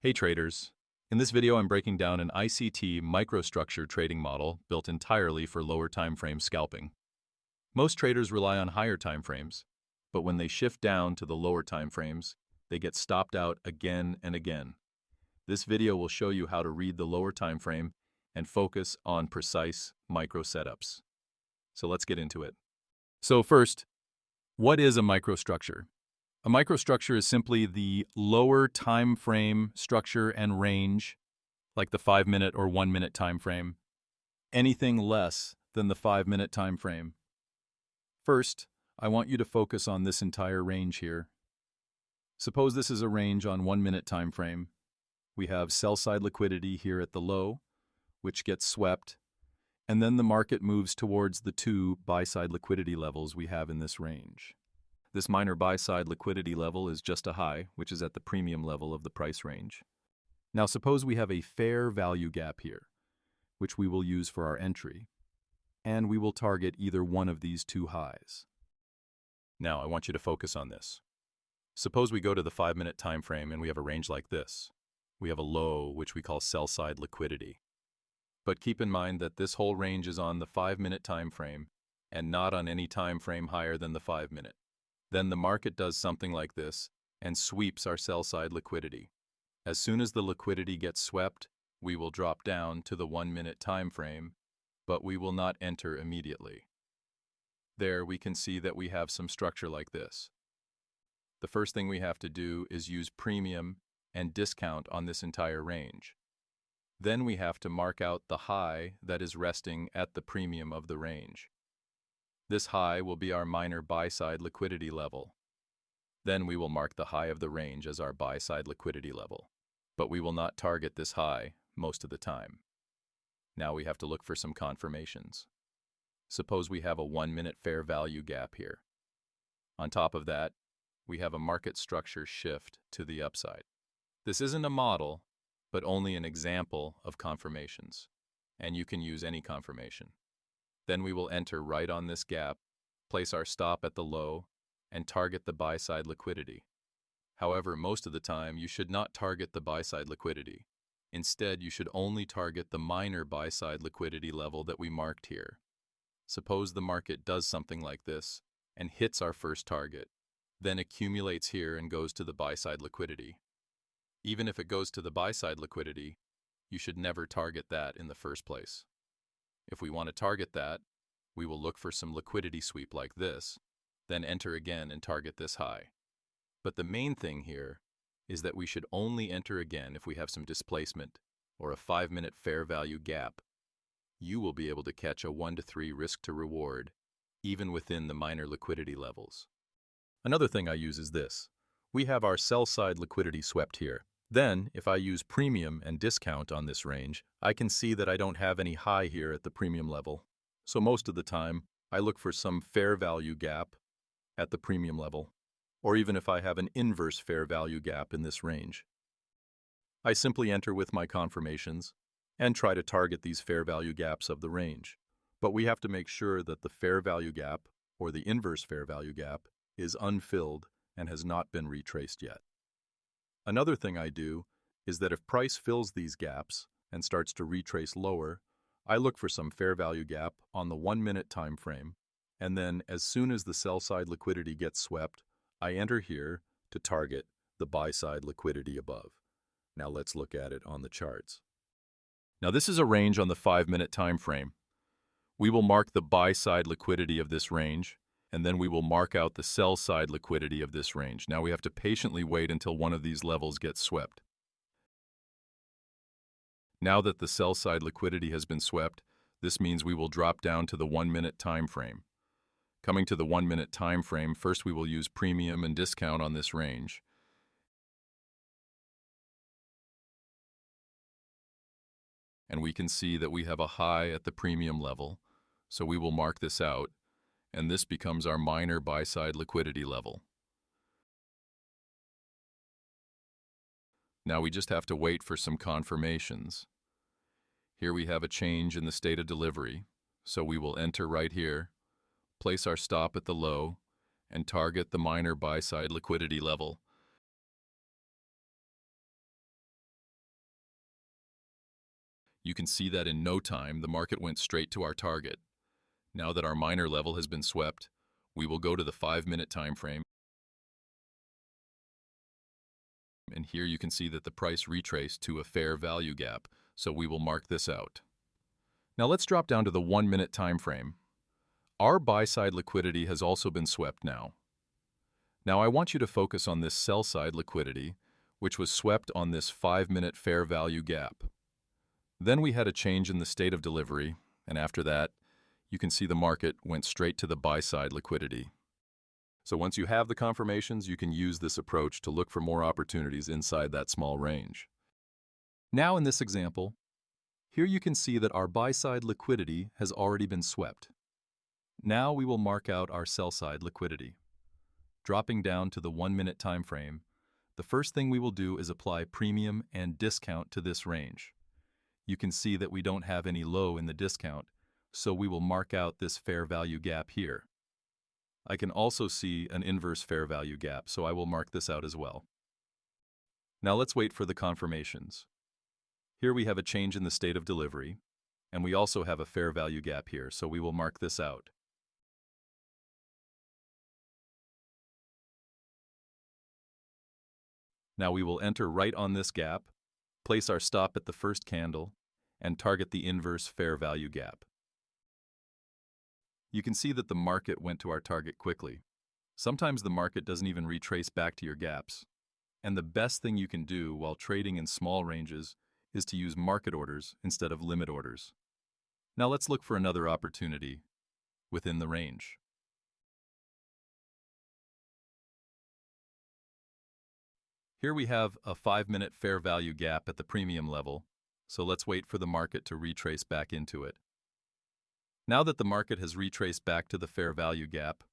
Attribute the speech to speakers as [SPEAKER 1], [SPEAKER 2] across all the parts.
[SPEAKER 1] Hey traders! In this video I'm breaking down an ICT microstructure trading model built entirely for lower timeframe scalping. Most traders rely on higher timeframes, but when they shift down to the lower timeframes, they get stopped out again and again. This video will show you how to read the lower timeframe and focus on precise micro setups. So let's get into it. So first, what is a microstructure? A microstructure is simply the lower time frame structure and range, like the 5-minute or 1-minute time frame, anything less than the 5-minute time frame. First, I want you to focus on this entire range here. Suppose this is a range on 1-minute time frame. We have sell-side liquidity here at the low, which gets swept, and then the market moves towards the two buy-side liquidity levels we have in this range. This minor buy-side liquidity level is just a high, which is at the premium level of the price range. Now suppose we have a fair value gap here, which we will use for our entry, and we will target either one of these two highs. Now I want you to focus on this. Suppose we go to the 5-minute time frame and we have a range like this. We have a low, which we call sell-side liquidity. But keep in mind that this whole range is on the 5-minute time frame and not on any time frame higher than the 5-minute. Then the market does something like this and sweeps our sell-side liquidity. As soon as the liquidity gets swept, we will drop down to the 1-minute time frame, but we will not enter immediately. There we can see that we have some structure like this. The first thing we have to do is use premium and discount on this entire range. Then we have to mark out the high that is resting at the premium of the range. This high will be our minor buy-side liquidity level. Then we will mark the high of the range as our buy-side liquidity level. But we will not target this high most of the time. Now we have to look for some confirmations. Suppose we have a 1-minute fair value gap here. On top of that, we have a market structure shift to the upside. This isn't a model, but only an example of confirmations. And you can use any confirmation. Then we will enter right on this gap, place our stop at the low, and target the buy-side liquidity. However, most of the time, you should not target the buy-side liquidity. Instead, you should only target the minor buy-side liquidity level that we marked here. Suppose the market does something like this and hits our first target, then accumulates here and goes to the buy-side liquidity. Even if it goes to the buy-side liquidity, you should never target that in the first place. If we want to target that, we will look for some liquidity sweep like this, then enter again and target this high. But the main thing here is that we should only enter again if we have some displacement or a 5-minute fair value gap. You will be able to catch a 1 to 3 risk to reward, even within the minor liquidity levels. Another thing I use is this. We have our sell-side liquidity swept here. Then, if I use premium and discount on this range, I can see that I don't have any high here at the premium level. So most of the time, I look for some fair value gap at the premium level, or even if I have an inverse fair value gap in this range. I simply enter with my confirmations and try to target these fair value gaps of the range. But we have to make sure that the fair value gap, or the inverse fair value gap, is unfilled and has not been retraced yet. Another thing I do is that if price fills these gaps and starts to retrace lower, I look for some fair value gap on the 1-minute time frame, and then as soon as the sell-side liquidity gets swept, I enter here to target the buy-side liquidity above. Now let's look at it on the charts. Now this is a range on the 5-minute time frame. We will mark the buy-side liquidity of this range, and then we will mark out the sell-side liquidity of this range. Now we have to patiently wait until one of these levels gets swept. Now that the sell-side liquidity has been swept, this means we will drop down to the 1-minute time frame. Coming to the 1-minute time frame, first we will use premium and discount on this range. And we can see that we have a high at the premium level, so we will mark this out, and this becomes our minor buy-side liquidity level. Now we just have to wait for some confirmations. Here we have a change in the state of delivery, so we will enter right here, place our stop at the low, and target the minor buy-side liquidity level. You can see that in no time, the market went straight to our target. Now that our minor level has been swept, we will go to the 5-minute time frame. And here you can see that the price retraced to a fair value gap, so we will mark this out. Now let's drop down to the 1-minute time frame. Our buy-side liquidity has also been swept now. Now I want you to focus on this sell-side liquidity, which was swept on this 5-minute fair value gap. Then we had a change in the state of delivery, and after that, you can see the market went straight to the buy-side liquidity. So once you have the confirmations, you can use this approach to look for more opportunities inside that small range. Now in this example, here you can see that our buy-side liquidity has already been swept. Now we will mark out our sell-side liquidity. Dropping down to the 1-minute time frame, the first thing we will do is apply premium and discount to this range. You can see that we don't have any low in the discount, so we will mark out this fair value gap here. I can also see an inverse fair value gap, so I will mark this out as well. Now let's wait for the confirmations. Here we have a change in the state of delivery, and we also have a fair value gap here, so we will mark this out. Now we will enter right on this gap, place our stop at the first candle, and target the inverse fair value gap. You can see that the market went to our target quickly. Sometimes the market doesn't even retrace back to your gaps. And the best thing you can do while trading in small ranges is to use market orders instead of limit orders. Now let's look for another opportunity within the range. Here we have a 5-minute fair value gap at the premium level, so let's wait for the market to retrace back into it. Now that the market has retraced back to the fair value gap,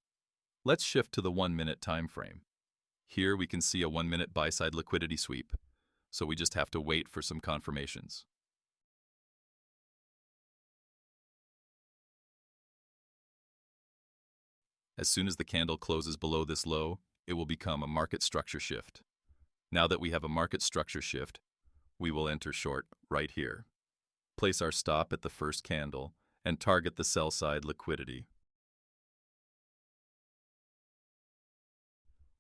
[SPEAKER 1] let's shift to the 1-minute time frame. Here we can see a 1-minute buy-side liquidity sweep, so we just have to wait for some confirmations. As soon as the candle closes below this low, it will become a market structure shift. Now that we have a market structure shift, we will enter short right here. Place our stop at the first candle and target the sell-side liquidity.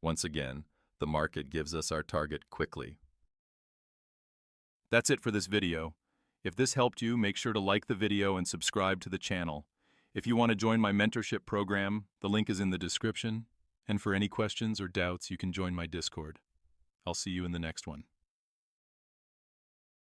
[SPEAKER 1] Once again, the market gives us our target quickly. That's it for this video. If this helped you, make sure to like the video and subscribe to the channel. If you want to join my mentorship program, the link is in the description. And for any questions or doubts, you can join my Discord. I'll see you in the next one.